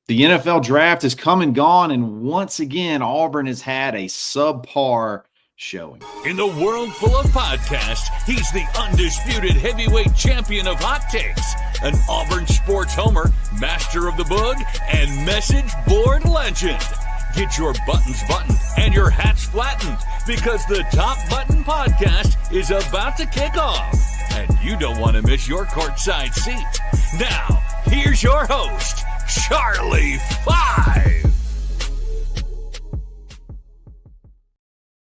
The NFL draft has come and gone, and once again, Auburn has had a subpar showing. In the world full of podcasts, he's the undisputed heavyweight champion of hot takes, an Auburn sports homer, master of the book, and message board legend. Get your buttons buttoned and your hats flattened, because the Top Button Podcast is about to kick off, and you don't want to miss your courtside seat. Now, here's your host, Charlie 5.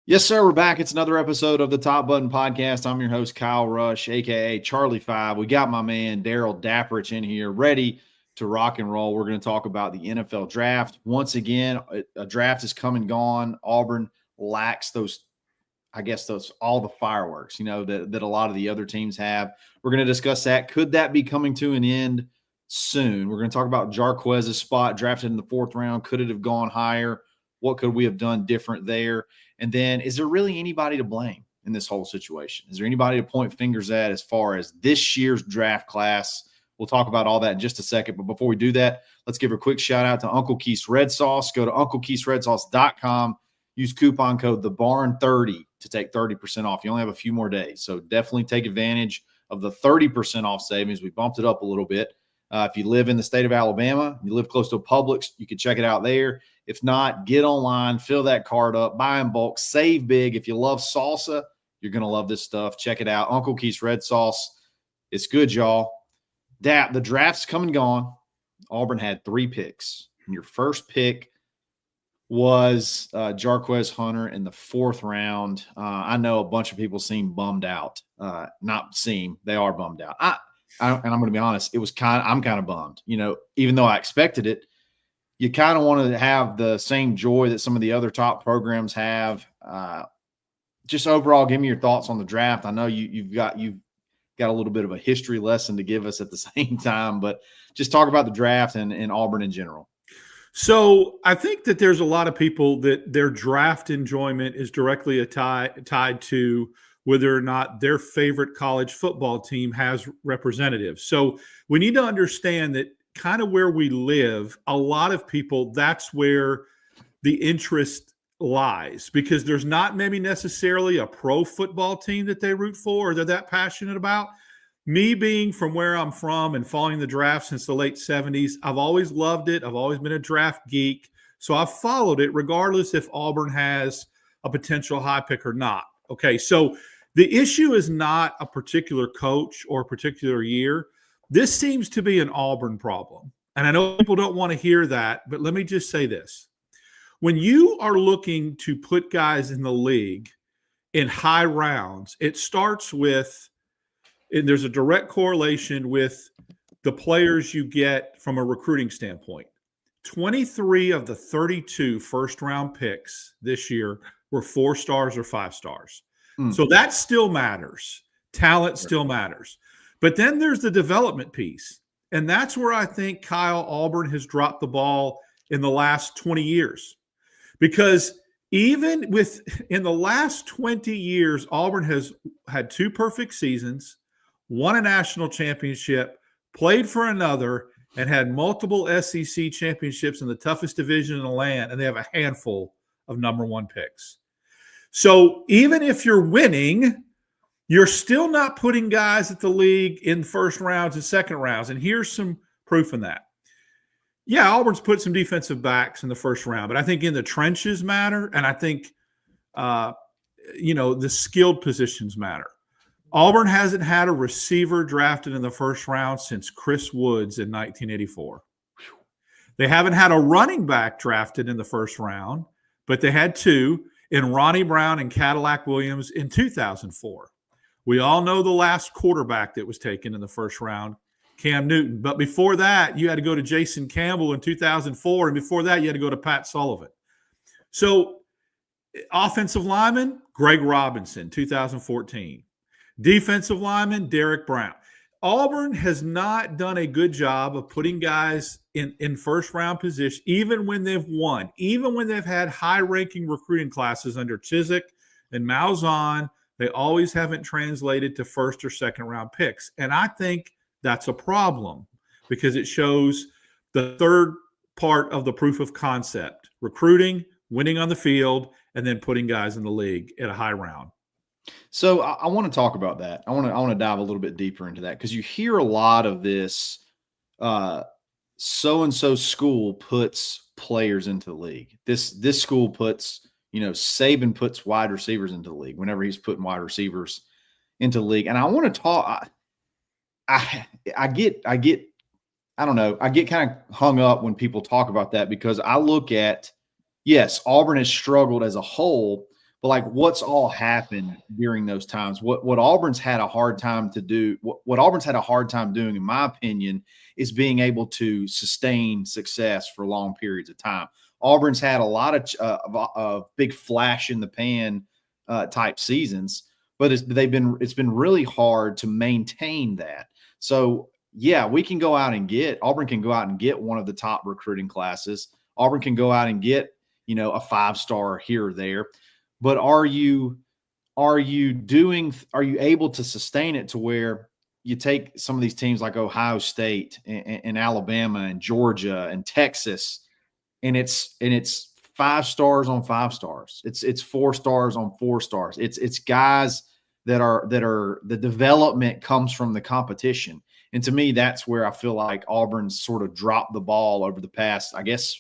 Yes, sir. We're back. It's another episode of the Top Button Podcast. I'm your host, Kyle Rush, a.k.a. Charlie 5. We got my man, Daryl Dapprich, in here ready to rock and roll. We're going to talk about the NFL draft. Once again, a draft is come and gone. Auburn lacks those all the fireworks, that a lot of the other teams have. We're going to discuss that. Could that be coming to an end soon? We're going to talk about Jarquez's spot drafted in the 4th round. Could it have gone higher? What could we have done different there? And then, is there really anybody to blame in this whole situation? Is there anybody to point fingers at as far as this year's draft class? We'll talk about all that in just a second. But before we do that, let's give a quick shout out to Uncle Keith's Red Sauce. Go to UncleKeith'sRedSauce.com. Use coupon code TheBarn30 to take 30% off. You only have a few more days, so definitely take advantage of the 30% off savings. We bumped it up a little bit. If you live in the state of Alabama, you live close to a Publix, you can check it out there. If not, get online, fill that card up, buy in bulk, save big. If you love salsa, you're going to love this stuff. Check it out. Uncle Keith's Red Sauce. It's good, y'all. The draft's come and gone. Auburn had 3 picks. And your first pick was Jarquez Hunter in the 4th round. I know a bunch of people seem bummed out. They are bummed out. And I'm going to be honest, I'm kind of bummed. Even though I expected it, you kind of want to have the same joy that some of the other top programs have. Just overall, give me your thoughts on the draft. I know you've got a little bit of a history lesson to give us at the same time, but just talk about the draft and Auburn in general. So I think that there's a lot of people that their draft enjoyment is directly tied to whether or not their favorite college football team has representatives. So we need to understand that kind of where we live, a lot of people, that's where the interest lies, because there's not maybe necessarily a pro football team that they root for or they're that passionate about. Me being from where I'm from and following the draft since the late 70s, I've always loved it. I've always been a draft geek. So I've followed it regardless if Auburn has a potential high pick or not. Okay, so the issue is not a particular coach or a particular year. This seems to be an Auburn problem. And I know people don't want to hear that, but let me just say this. When you are looking to put guys in the league in high rounds, it starts with, and there's a direct correlation with the players you get from a recruiting standpoint. 23 of the 32 first-round picks this year were 4 stars or 5 stars. So that still matters. Talent still matters. But then there's the development piece. And that's where I think Kyle Auburn has dropped the ball in the last 20 years. Because even in the last 20 years, Auburn has had 2 perfect seasons, won a national championship, played for another, and had multiple SEC championships in the toughest division in the land, and they have a handful of number 1 picks. So even if you're winning, you're still not putting guys at the league in first rounds and second rounds. And here's some proof in that. Yeah, Auburn's put some defensive backs in the first round, but I think in the trenches matter, and I think the skilled positions matter. Auburn hasn't had a receiver drafted in the first round since Chris Woods in 1984. They haven't had a running back drafted in the first round, but they had 2 in Ronnie Brown and Cadillac Williams in 2004. We all know the last quarterback that was taken in the first round, Cam Newton. But before that, you had to go to Jason Campbell in 2004, and before that, you had to go to Pat Sullivan. So offensive lineman, Greg Robinson, 2014. Defensive lineman, Derek Brown. Auburn has not done a good job of putting guys in first-round position, even when they've won, even when they've had high-ranking recruiting classes under Chizik and Malzahn. They always haven't translated to first- or second-round picks. And I think that's a problem because it shows the third part of the proof of concept: recruiting, winning on the field, and then putting guys in the league at a high round. So I want to talk about that. I want to dive a little bit deeper into that, because you hear a lot of this. So-and-so school puts players into the league. This school puts, Saban puts wide receivers into the league whenever he's putting wide receivers into the league. And I want to talk. I get I don't know. I get kind of hung up when people talk about that, because I look at, yes, Auburn has struggled as a whole, but like, what's all happened during those times? What Auburn's had a hard time to do, what Auburn's had a hard time doing, in my opinion, is being able to sustain success for long periods of time. Auburn's had a lot of big flash in the pan type seasons, but it's been really hard to maintain that. So yeah, Auburn can go out and get one of the top recruiting classes. Auburn can go out and get, a 5-star here or there. But are you able to sustain it to where you take some of these teams like Ohio State and Alabama and Georgia and Texas, and it's 5 stars on 5 stars. It's 4 stars on 4 stars. It's guys that are the development comes from the competition. And to me, that's where I feel like Auburn's sort of dropped the ball over the past, I guess,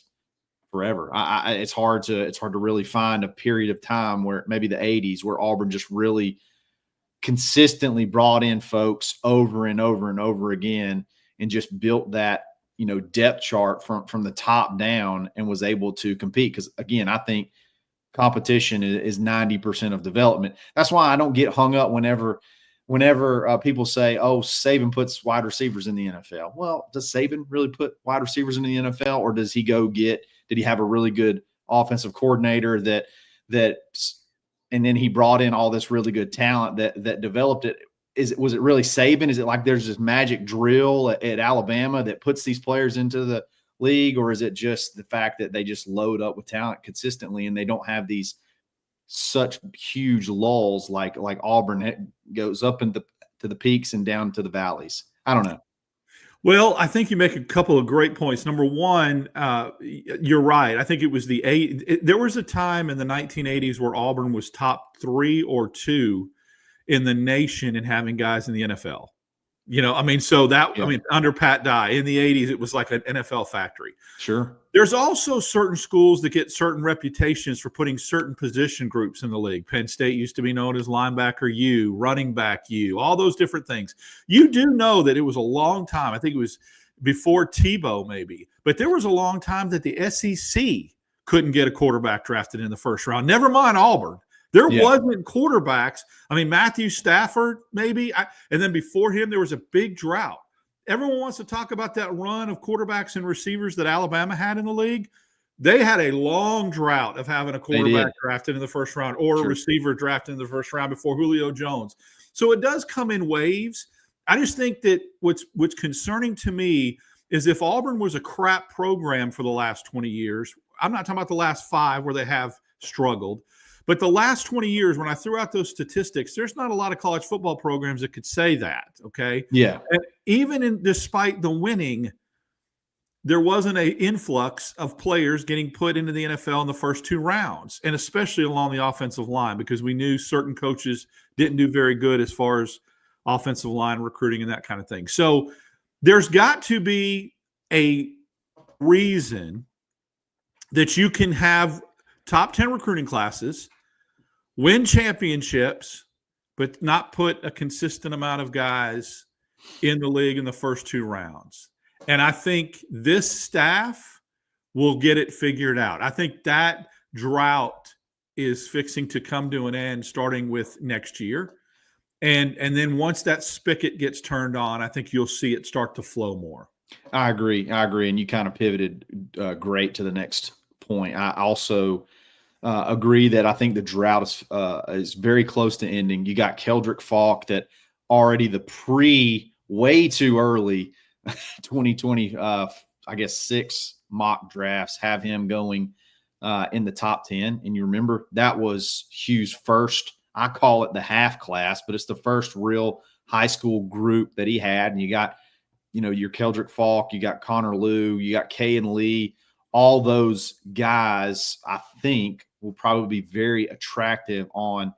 forever. It's hard to really find a period of time where maybe the 80s where Auburn just really consistently brought in folks over and over and over again and just built that, depth chart from the top down and was able to compete. Because again, I think competition is 90% of development. That's why I don't get hung up whenever people say, oh, Saban puts wide receivers in the NFL. Well, does Saban really put wide receivers in the NFL, or does he did he have a really good offensive coordinator and then he brought in all this really good talent that developed it? Was it really Saban? Is it like there's this magic drill at Alabama that puts these players into the league, or is it just the fact that they just load up with talent consistently and they don't have these such huge lulls like Auburn goes up to the peaks and down to the valleys? I don't know. Well, I think you make a couple of great points. Number one, you're right. I think it was there was a time in the 1980s where Auburn was top 3 or 2 in the nation in having guys in the NFL. Under Pat Dye in the 80s, it was like an NFL factory. Sure. There's also certain schools that get certain reputations for putting certain position groups in the league. Penn State used to be known as linebacker U, running back U, all those different things. You do know that it was a long time. I think it was before Tebow maybe, but there was a long time that the SEC couldn't get a quarterback drafted in the first round. Never mind Auburn. There wasn't quarterbacks. I mean, Matthew Stafford, maybe. And then before him, there was a big drought. Everyone wants to talk about that run of quarterbacks and receivers that Alabama had in the league. They had a long drought of having a quarterback drafted in the first round or a receiver drafted in the first round before Julio Jones. So it does come in waves. I just think that what's concerning to me is if Auburn was a crap program for the last 20 years, I'm not talking about the last 5 where they have struggled, but the last 20 years, when I threw out those statistics, there's not a lot of college football programs that could say that, okay? Yeah. And even despite the winning, there wasn't an influx of players getting put into the NFL in the first 2 rounds, and especially along the offensive line, because we knew certain coaches didn't do very good as far as offensive line recruiting and that kind of thing. So there's got to be a reason that you can have top 10 recruiting classes, win championships, but not put a consistent amount of guys in the league in the first 2 rounds. And I think this staff will get it figured out. I think that drought is fixing to come to an end starting with next year. And then once that spigot gets turned on, I think you'll see it start to flow more. I agree. And you kind of pivoted great to the next point. I also agree that I think the drought is very close to ending. You got Keldric Faulk that already way too early 2020, I guess 6 mock drafts have him going in the top 10. And you remember that was Hugh's first, I call it the half class, but it's the first real high school group that he had. And you got, your Keldric Faulk, you got Connor Liu, you got Kayin Lee, all those guys, I think, will probably be very attractive on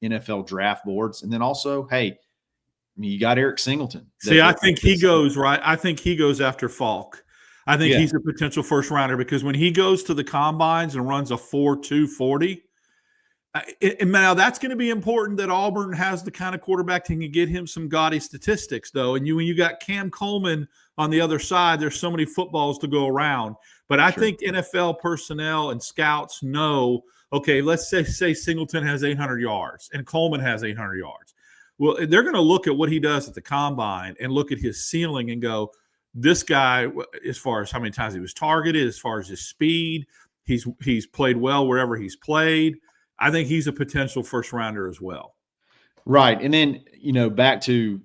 NFL draft boards. And then also, hey, I mean, you got Eric Singleton. See, I think he goes right. I think he goes after Faulk. I think he's a potential first rounder because when he goes to the combines and runs a 4.2 40, and now that's going to be important that Auburn has the kind of quarterback that can get him some gaudy statistics, though. And when you got Cam Coleman on the other side, there's so many footballs to go around. But I think NFL personnel and scouts know, okay, let's say Singleton has 800 yards and Coleman has 800 yards. Well, they're going to look at what he does at the combine and look at his ceiling and go, this guy, as far as how many times he was targeted, as far as his speed, he's played well wherever he's played. I think he's a potential first rounder as well. Right. And then, back to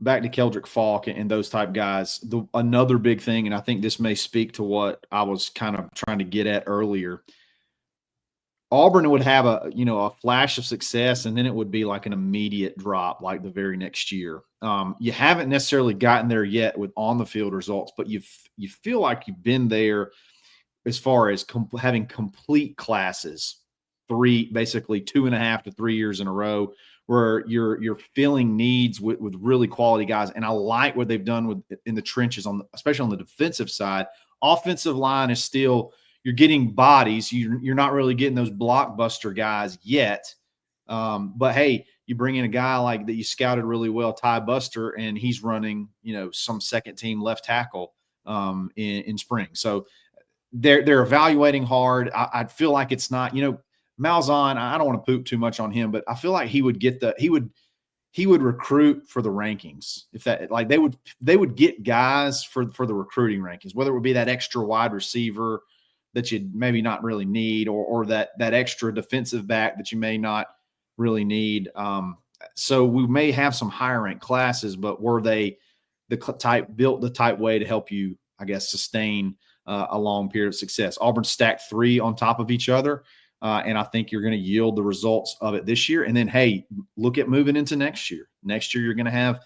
Keldric Faulk and those type guys, another big thing, and I think this may speak to what I was kind of trying to get at earlier. Auburn would have a flash of success, and then it would be like an immediate drop like the very next year. You haven't necessarily gotten there yet with on the field results, but you feel like you've been there as far as having complete classes, basically 2.5 to 3 years in a row, where you're filling needs with really quality guys. And I like what they've done in the trenches, especially on the defensive side. Offensive line is still, you're getting bodies. You're not really getting those blockbuster guys yet. But hey, you bring in a guy like that you scouted really well, Ty Buster, and he's running, some second team left tackle in spring. So they're evaluating hard. I feel like it's not, Malzahn, I don't want to poop too much on him, but I feel like he would recruit for the rankings. If that, like, they would get guys for the recruiting rankings, whether it would be that extra wide receiver that you maybe not really need, or that extra defensive back that you may not really need. So we may have some higher ranked classes, but were they built the type way to help you, I guess, sustain a long period of success? Auburn stacked 3 on top of each other. And I think you're going to yield the results of it this year. And then, hey, look at moving into next year. Next year, you're going to have,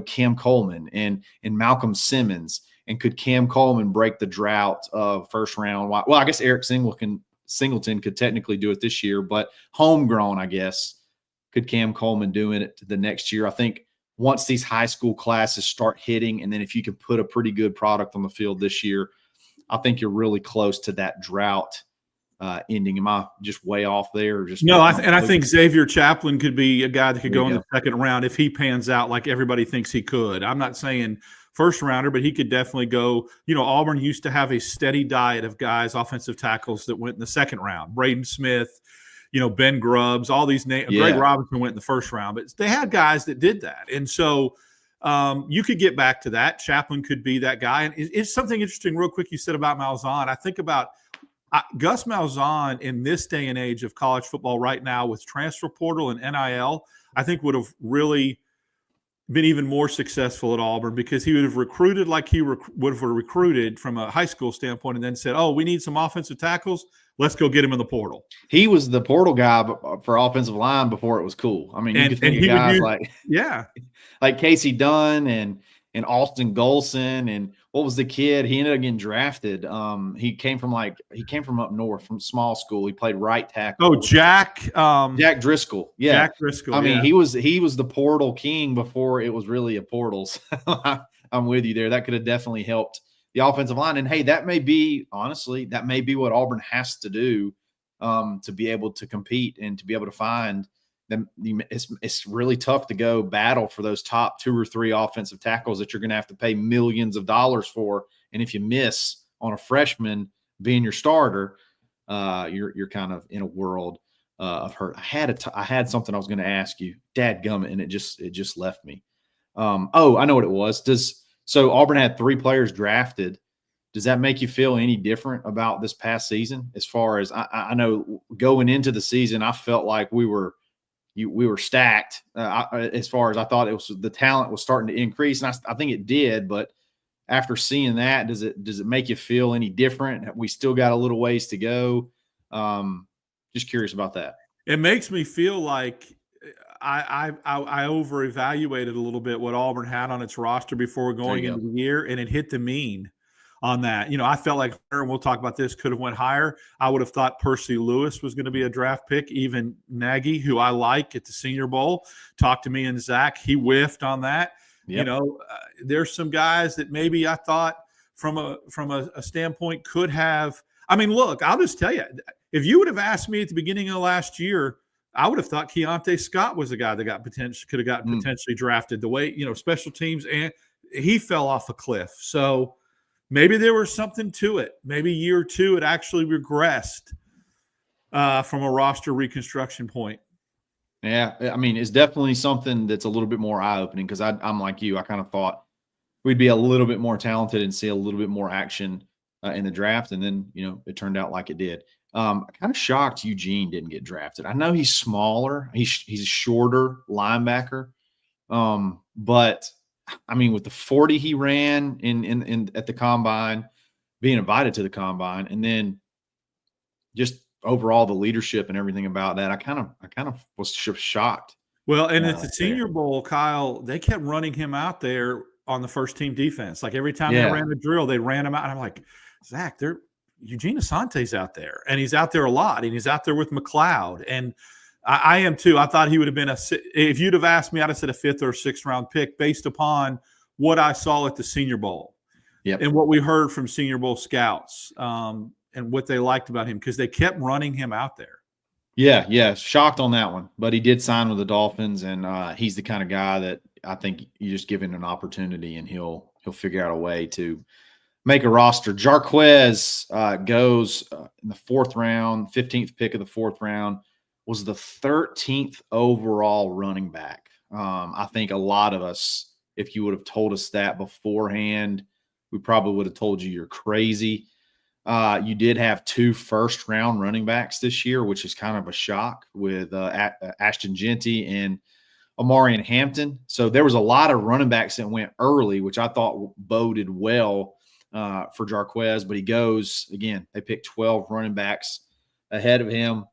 Cam Coleman and Malcolm Simmons. And could Cam Coleman break the drought of first round? Well, I guess Eric Singleton could technically do it this year, but homegrown, I guess, could Cam Coleman do it the next year? I think once these high school classes start hitting, and then if you can put a pretty good product on the field this year, I think you're really close to that drought ending. Am I just way off there? Or just no, I think Xavier Chaplin could be a guy that could go in the second round if he pans out like everybody thinks he could. I'm not saying first rounder, but he could definitely go. Auburn used to have a steady diet of guys, offensive tackles, that went in the second round. Braden Smith, Ben Grubbs, all these names. Yeah. Greg Robinson went in the first round, but they had guys that did that. And so you could get back to that. Chaplin could be that guy. And it's something interesting real quick you said about Malzahn. I think about Gus Malzahn in this day and age of college football right now with transfer portal and NIL, I think would have really been even more successful at Auburn, because he would have recruited like he would have recruited from a high school standpoint, and then said, oh, we need some offensive tackles. Let's go get him in the portal. He was the portal guy for offensive line before it was cool. I mean, you could think of guys like Casey Dunn and Austin Golson, and what was the kid? He ended up getting drafted. He came from up north, from small school. He played right tackle. Oh, Jack Driscoll. Yeah. Jack Driscoll. I mean, he was the portal king before it was really a portal. So I'm with you there. That could have definitely helped the offensive line. And hey, that may be what Auburn has to do to be able to compete and to be able to find them. It's really tough to go battle for those top 2 or 3 offensive tackles that you're going to have to pay millions of dollars for. And if you miss on a freshman being your starter, you're kind of in a world of hurt. I had something I was going to ask you, dadgummit, and it just left me. I know what it was. So Auburn had 3 players drafted. Does that make you feel any different about this past season? As far as I know, going into the season, I felt like we were stacked. As far as I thought, the talent was starting to increase, and I think it did. But after seeing that, does it make you feel any different? We still got a little ways to go. Just curious about that. It makes me feel like I over-evaluated a little bit what Auburn had on its roster before going into the year, and it hit the mean on that. You know, I felt like Hunter, and we'll talk about this, could have went higher. I would have thought Percy Lewis was going to be a draft pick. Even Nagy, who I like at the Senior Bowl, talked to me and Zach. He whiffed on that. Yep. You know, there's some guys that maybe I thought from a standpoint could have. I mean, look, I'll just tell you, if you would have asked me at the beginning of last year, I would have thought Keontae Scott was the guy that could have gotten potentially drafted. The way, you know, special teams, and he fell off a cliff. So maybe there was something to it. Maybe year two it actually regressed from a roster reconstruction point. Yeah, I mean, it's definitely something that's a little bit more eye-opening because I'm like you. I kind of thought we'd be a little bit more talented and see a little bit more action in the draft, and then, you know, it turned out like it did. I'm kind of shocked Eugene didn't get drafted. I know he's smaller. He's a shorter linebacker. But I mean, with the 40 he ran in at the combine, being invited to the combine, and then just overall the leadership and everything about that, I kind of was shocked. Well, and at the Senior Bowl, Kyle, they kept running him out there on the first team defense. Like every time they ran the drill, they ran him out. And I'm like, Zach, Eugene Asante's out there, and he's out there a lot, and he's out there with McLeod, and I am too. I thought he would have been if you'd have asked me, I'd have said a 5th or 6th round pick based upon what I saw at the Senior Bowl and what we heard from Senior Bowl scouts and what they liked about him, because they kept running him out there. Yeah, shocked on that one, but he did sign with the Dolphins, and he's the kind of guy that I think you just give him an opportunity, and he'll figure out a way to make a roster. Jarquez goes in the 4th round, 15th pick of the 4th round, was the 13th overall running back. I think a lot of us, if you would have told us that beforehand, we probably would have told you you're crazy. You did have 2 first-round running backs this year, which is kind of a shock, with Ashton Genty and Amarian Hampton. So there was a lot of running backs that went early, which I thought boded well for Jarquez, but he goes, again, they picked 12 running backs ahead of him.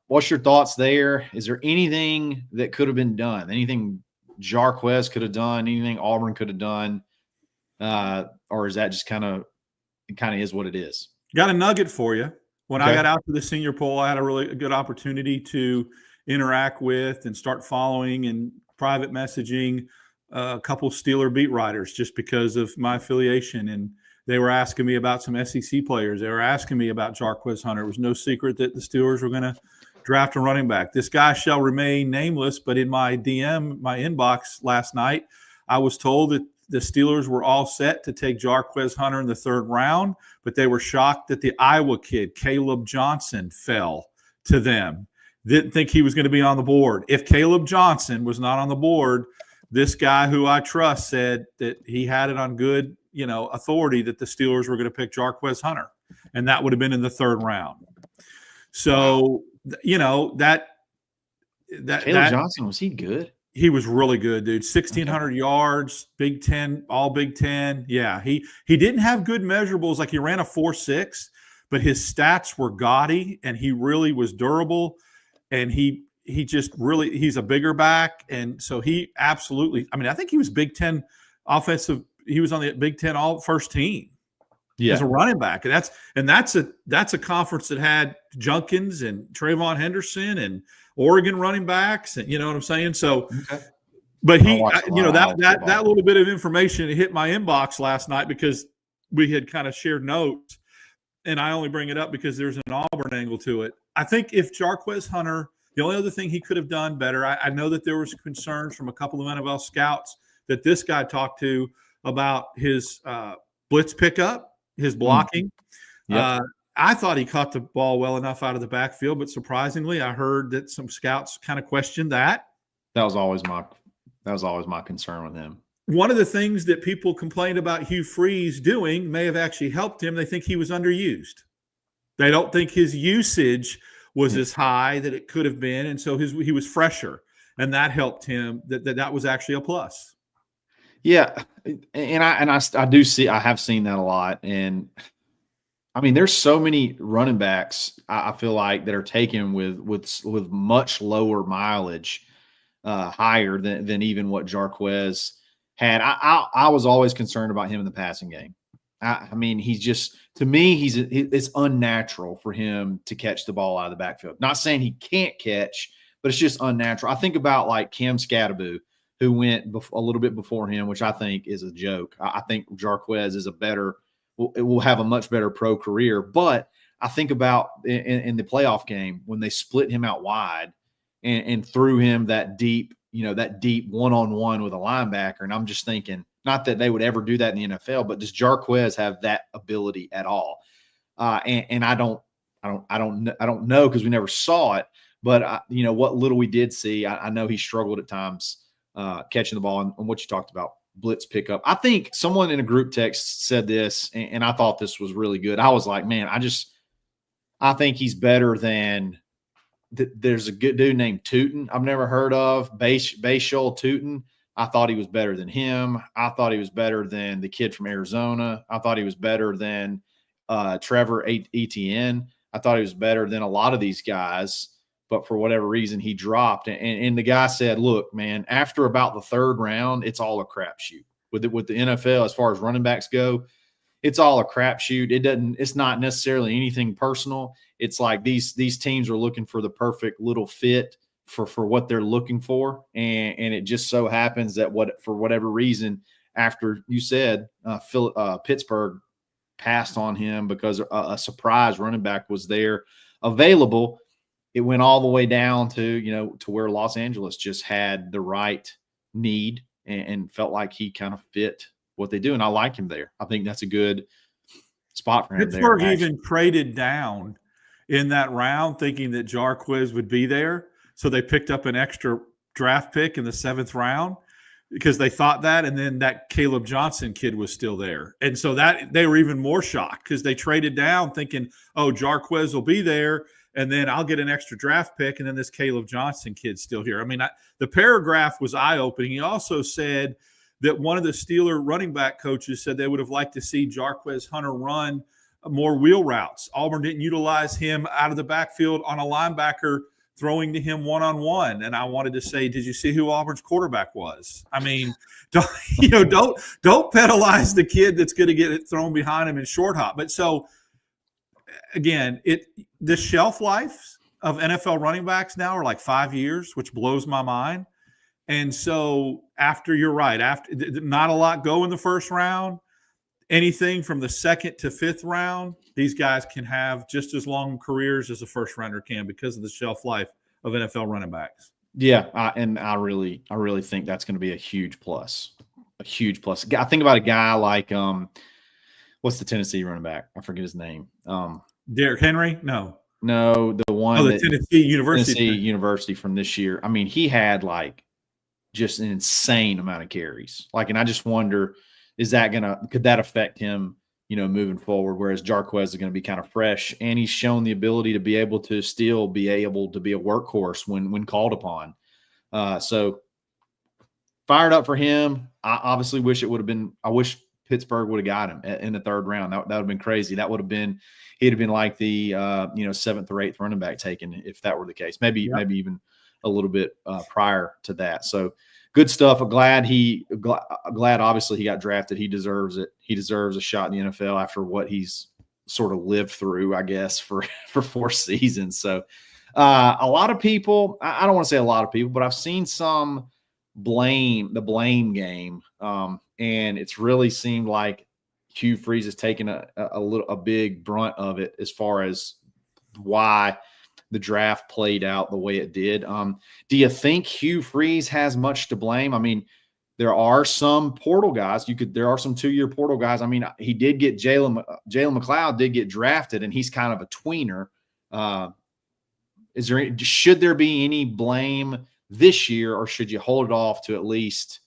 What's your thoughts there? Is there anything that could have been done? Anything Jarquez could have done? Anything Auburn could have done? Or is that just kind of is what it is? Got a nugget for you. When I got out to the Senior Bowl, I had a really good opportunity to interact with and start following and private messaging a couple Steeler beat writers, just because of my affiliation. And they were asking me about some SEC players. They were asking me about Jarquez Hunter. It was no secret that the Steelers were going to draft a running back. This guy shall remain nameless, but in my DM, my inbox last night, I was told that the Steelers were all set to take Jarquez Hunter in the 3rd round, but they were shocked that the Iowa kid, Caleb Johnson, fell to them. Didn't think he was going to be on the board. If Caleb Johnson was not on the board, this guy who I trust said that he had it on good, authority that the Steelers were going to pick Jarquez Hunter, and that would have been in the 3rd round. So, Caleb Johnson, was he good? He was really good, dude. 1,600 yards, Big Ten, all Big Ten. Yeah, he didn't have good measurables. Like, he ran a 4.6, but his stats were gaudy, and he really was durable. And he just really – he's a bigger back, and so he absolutely – I mean, I think he was Big Ten offensive – he was on the Big Ten all first team as a running back. And that's a conference that had Junkins and Trayvon Henderson and Oregon running backs, and you know what I'm saying? So, but that little bit of information hit my inbox last night because we had kind of shared notes, and I only bring it up because there's an Auburn angle to it. I think if Jarquez Hunter, the only other thing he could have done better, I know that there was concerns from a couple of NFL scouts that this guy talked to about his blitz pickup, his blocking. I thought he caught the ball well enough out of the backfield, but surprisingly, I heard that some scouts kind of questioned that. That was always my concern with him. One of the things that people complained about Hugh Freeze doing may have actually helped him. They think he was underused. They don't think his usage was as high that it could have been, and so he was fresher, and that helped him. That was actually a plus. Yeah, and I do see, I have seen that a lot, and I mean, there's so many running backs I feel like that are taken with much lower mileage, higher than even what Jarquez had. I was always concerned about him in the passing game. I mean, he's just, to me, it's unnatural for him to catch the ball out of the backfield. Not saying he can't catch, but it's just unnatural. I think about like Cam Scatterbo, who went a little bit before him, which I think is a joke. I think Jarquez is will have a much better pro career. But I think about in the playoff game when they split him out wide and threw him that deep one-on-one with a linebacker. And I'm just thinking, not that they would ever do that in the NFL, but does Jarquez have that ability at all? And I don't know because we never saw it. But what little we did see, I know he struggled at times catching the ball, and what you talked about, blitz pickup. I think someone in a group text said this, and I thought this was really good. I was like, man, I think he's better than. There's a good dude named Tootin I've never heard of, Bayshul Tootin. I thought he was better than him. I thought he was better than the kid from Arizona. I thought he was better than Trevor Etienne. I thought he was better than a lot of these guys, but for whatever reason, he dropped. And the guy said, look, man, after about the third round, it's all a crapshoot. With the NFL, as far as running backs go, it's all a crapshoot. It's not necessarily anything personal. It's like these teams are looking for the perfect little fit for what they're looking for. And it just so happens that for whatever reason, after you said Pittsburgh passed on him because a surprise running back was there available, it went all the way down to where Los Angeles just had the right need and felt like he kind of fit what they do. And I like him there. I think that's a good spot for him. Pittsburgh even traded down in that round thinking that Jarquez would be there. So they picked up an extra draft pick in the 7th round because they thought that. And then that Caleb Johnson kid was still there. And so that they were even more shocked because they traded down thinking, oh, Jarquez will be there. And then I'll get an extra draft pick. And then this Caleb Johnson kid's still here. I mean, the paragraph was eye-opening. He also said that one of the Steeler running back coaches said they would have liked to see Jarquez Hunter run more wheel routes. Auburn didn't utilize him out of the backfield on a linebacker throwing to him one-on-one. And I wanted to say, did you see who Auburn's quarterback was? I mean, don't penalize the kid that's going to get it thrown behind him in short hop. But so again, the shelf life of NFL running backs now are like 5 years, which blows my mind. And so after not a lot go in the first round, anything from the 2nd to 5th round, these guys can have just as long careers as a first rounder can because of the shelf life of NFL running backs. Yeah. I really think that's going to be a huge plus. I think about a guy like, what's the Tennessee running back? I forget his name. Derrick Henry? No, the one. the Tennessee University from this year. I mean, he had like just an insane amount of carries. And I just wonder, could that affect him, moving forward? Whereas Jarquez is going to be kind of fresh, and he's shown the ability to be able to still be a workhorse when called upon. So fired up for him. I obviously wish I wish Pittsburgh would have got him in the 3rd round. That would have been crazy. That would have been, he'd have been like the 7th or 8th running back taken if that were the case. Maybe even a little bit prior to that. So good stuff. Glad obviously he got drafted. He deserves it. He deserves a shot in the NFL after what he's sort of lived through, I guess, for 4 seasons. So a lot of people, I don't want to say a lot of people, but I've seen some the blame game. And it's really seemed like Hugh Freeze has taken a big brunt of it as far as why the draft played out the way it did. Do you think Hugh Freeze has much to blame? I mean, there are some portal guys. There are some 2-year portal guys. I mean, he did get Jalen McLeod did get drafted, and he's kind of a tweener. Should there be any blame this year, or should you hold it off to at least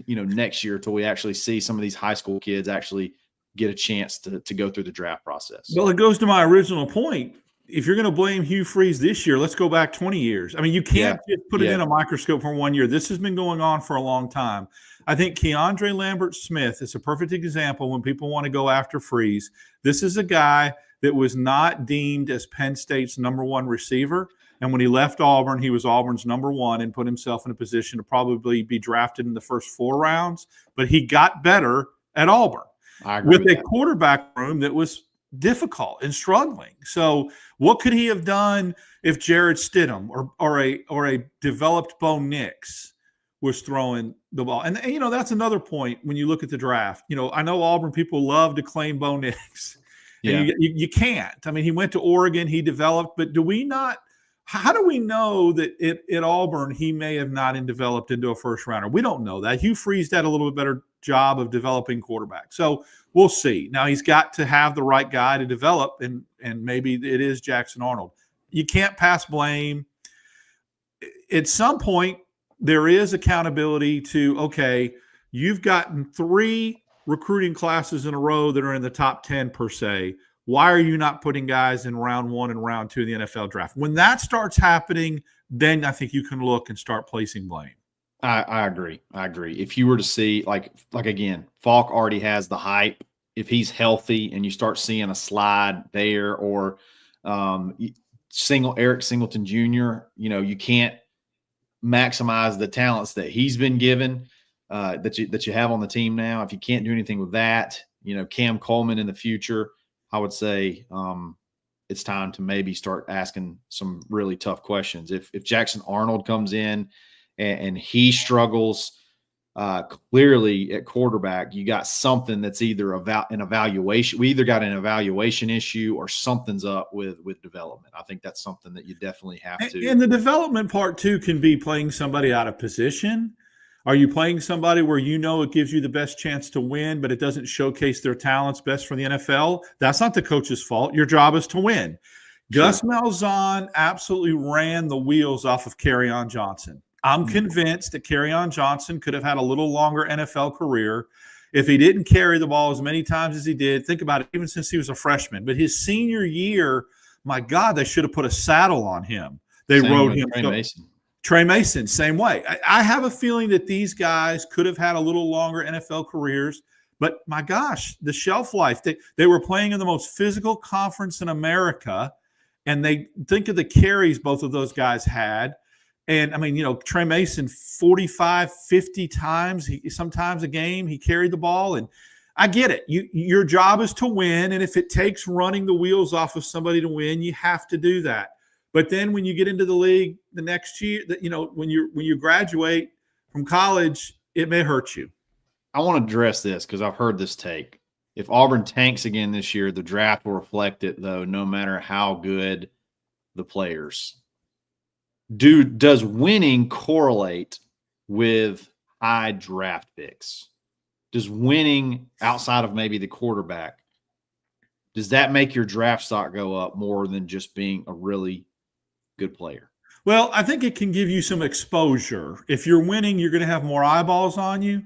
next year till we actually see some of these high school kids actually get a chance to go through the draft process? Well, it goes to my original point. If you're going to blame Hugh Freeze this year, let's go back 20 years. I mean, you can't just put it in a microscope for 1 year. This has been going on for a long time. I think Keandre Lambert-Smith is a perfect example when people want to go after Freeze. This is a guy that was not deemed as Penn State's #1 receiver. And when he left Auburn, he was Auburn's #1 and put himself in a position to probably be drafted in the first 4 rounds. But he got better at Auburn. I agree with with a that. quarterback room that was difficult and struggling. So what could he have done if Jared Stidham or a developed Bo Nix was throwing the ball? And that's another point when you look at the draft. I know Auburn people love to claim Bo Nix. And Yeah. you can't. I mean, he went to Oregon, he developed, but how do we know that at Auburn he may have not developed into a first rounder? We don't know that. Hugh Freeze did a little bit better job of developing quarterbacks. So we'll see. Now he's got to have the right guy to develop, and maybe it is Jackson Arnold. You can't pass blame. At some point, there is accountability to, okay, you've gotten 3 recruiting classes in a row that are in the top 10 per se. Why are you not putting guys in round 1 and round 2 of the NFL draft? When that starts happening, then I think you can look and start placing blame. I agree. If you were to see, like again, Faulk already has the hype. If he's healthy and you start seeing a slide there, or Eric Singleton Jr., you can't maximize the talents that he's been given, that you have on the team now. If you can't do anything with that, Cam Coleman in the future, I would say it's time to maybe start asking some really tough questions. If Jackson Arnold comes in and he struggles clearly at quarterback, you got something that's either an evaluation. We either got an evaluation issue or something's up with development. I think that's something that you definitely have to. And the development part too can be playing somebody out of position. Are you playing somebody where it gives you the best chance to win, but it doesn't showcase their talents best for the NFL? That's not the coach's fault. Your job is to win. Sure. Gus Malzahn absolutely ran the wheels off of Kerryon Johnson. I'm convinced that Kerryon Johnson could have had a little longer NFL career if he didn't carry the ball as many times as he did. Think about it, even since he was a freshman. But his senior year, my God, they should have put a saddle on him. They rode him. Trey Mason, same way. I have a feeling that these guys could have had a little longer NFL careers, but my gosh, the shelf life. They were playing in the most physical conference in America, and they think of the carries both of those guys had. And, I mean, Trey Mason, 45, 50 times, sometimes a game, he carried the ball. And I get it. Your job is to win, and if it takes running the wheels off of somebody to win, you have to do that. But then when you get into the league the next year, when you graduate from college, it may hurt you. I want to address this because I've heard this take. If Auburn tanks again this year, the draft will reflect it, though, no matter how good the players. Does winning correlate with high draft picks? Does winning outside of maybe the quarterback, does that make your draft stock go up more than just being a really good player? Well, I think it can give you some exposure. If you're winning, you're going to have more eyeballs on you.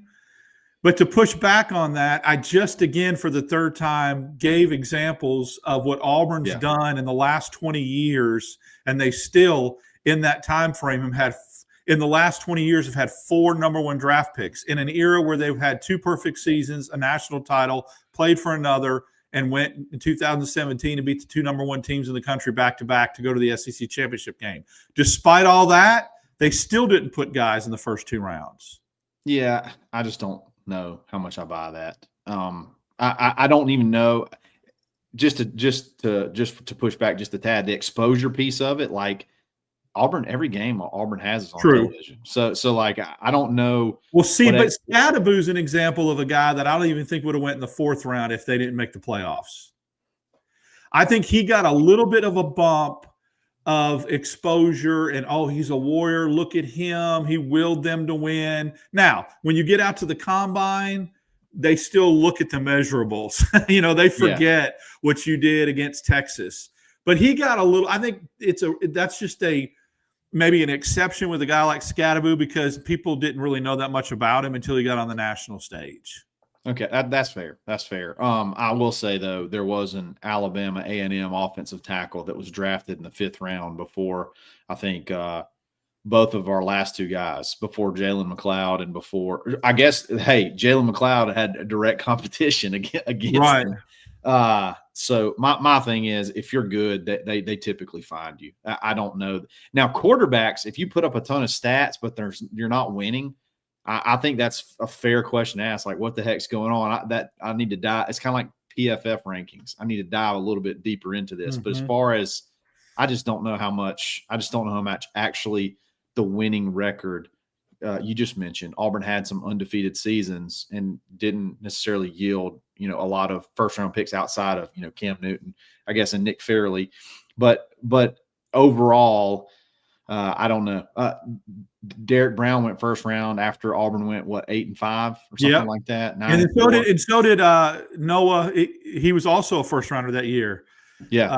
But to push back on that, I just, again, for the third time, gave examples of what Auburn's done in the last 20 years, and they still, in that time frame, in the last 20 years, have had 4 number 1 draft picks in an era where they've had 2 perfect seasons, a national title, played for another, and went in 2017 to beat the 2 number 1 teams in the country back-to-back to go to the SEC championship game. Despite all that, they still didn't put guys in the first 2 rounds. Yeah, I just don't know how much I buy that. I don't even know. Just to push back just a tad, the exposure piece of it, like Auburn, every game Auburn has is on television. So like I don't know. Well, see, but Scadaboo's an example of a guy that I don't even think would have went in the 4th round if they didn't make the playoffs. I think he got a little bit of a bump of exposure and, he's a warrior. Look at him. He willed them to win. Now, when you get out to the combine, they still look at the measurables. They forget what you did against Texas. But he got a little – I think that's just maybe an exception with a guy like Scadaboo because people didn't really know that much about him until he got on the national stage. Okay, that's fair. That's fair. I will say, though, there was an Alabama A&M offensive tackle that was drafted in the 5th round before, I think, both of our last 2 guys, before Jalen McLeod and before – I guess, hey, Jalen McLeod had a direct competition against them. So my thing is, if you're good, they typically find you. I don't know. Now, quarterbacks, if you put up a ton of stats, but you're not winning, I think that's a fair question to ask. Like, what the heck's going on? I need to dive. It's kind of like PFF rankings. I need to dive a little bit deeper into this. But as far as, I just don't know how much actually the winning record. You just mentioned Auburn had some undefeated seasons and didn't necessarily yield, a lot of first round picks outside of, Cam Newton, I guess, and Nick Fairley. But overall, I don't know. Derek Brown went first round after Auburn went 8-5 or something like that. And so did Noah. He was also a first rounder that year. Yeah,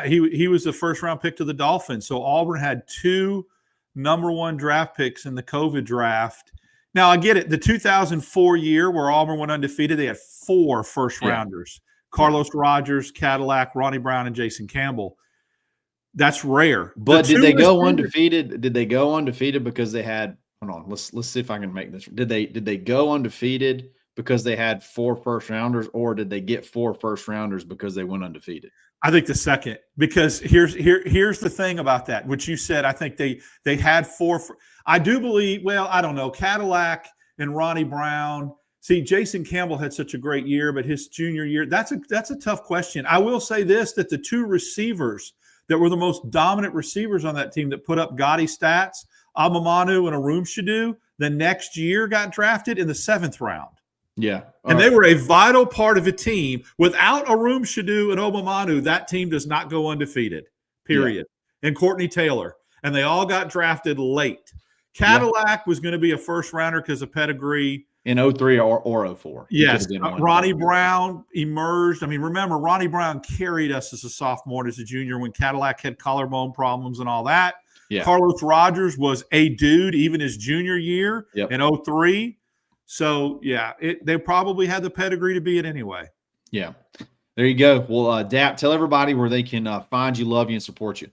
he was the first round pick to the Dolphins. So Auburn had 2 number 1 draft picks in the COVID draft. Now I get it. The 2004 year where Auburn went undefeated, they had 4 first rounders: Carlos Rogers, Cadillac, Ronnie Brown, and Jason Campbell. That's rare. But did they go undefeated? Did they go undefeated because they had? Hold on. Let's see if I can make this. Did they go undefeated because they had 4 first rounders, or did they get 4 first rounders because they went undefeated? I think the second, because here's the thing about that, which you said. I think they had 4. I do believe. Well, I don't know. Cadillac and Ronnie Brown. See, Jason Campbell had such a great year, but his junior year, that's a tough question. I will say this: that the 2 receivers that were the most dominant receivers on that team that put up gaudy stats, Amamanu and Arum Shadu, the next year got drafted in the 7th round. Yeah. And they were a vital part of a team. Without Arum Shadu and Omamanu, that team does not go undefeated, period. Yeah. And Courtney Taylor. And they all got drafted late. Cadillac was going to be a first rounder because of pedigree. In 03 or 04. Yes. Ronnie Brown emerged. I mean, remember, Ronnie Brown carried us as a sophomore and as a junior when Cadillac had collarbone problems and all that. Yeah. Carlos Rogers was a dude even his junior year in 03. So, they probably had the pedigree to be it anyway. Yeah. There you go. Well, Dap, tell everybody where they can find you, love you, and support you.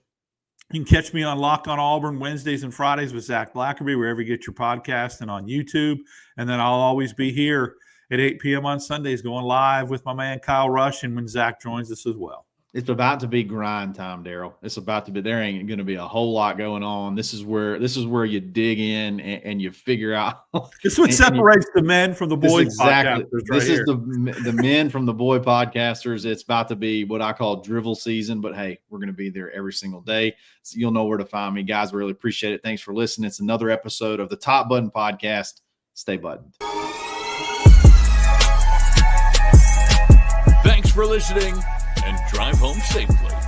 You can catch me on Locked on Auburn Wednesdays and Fridays with Zach Blackerby, wherever you get your podcast, and on YouTube. And then I'll always be here at 8 p.m. on Sundays going live with my man Kyle Rush, and when Zach joins us as well. It's about to be grind time, Daryl. It's about to be. There ain't going to be a whole lot going on. This is where you dig in and you figure out. This is what separates the men from the boys. Exactly. This is the men from the boy podcasters. It's about to be what I call drivel season. But hey, we're going to be there every single day. So you'll know where to find me, guys. Really appreciate it. Thanks for listening. It's another episode of the Top Button Podcast. Stay buttoned. Thanks for listening, and drive home safely.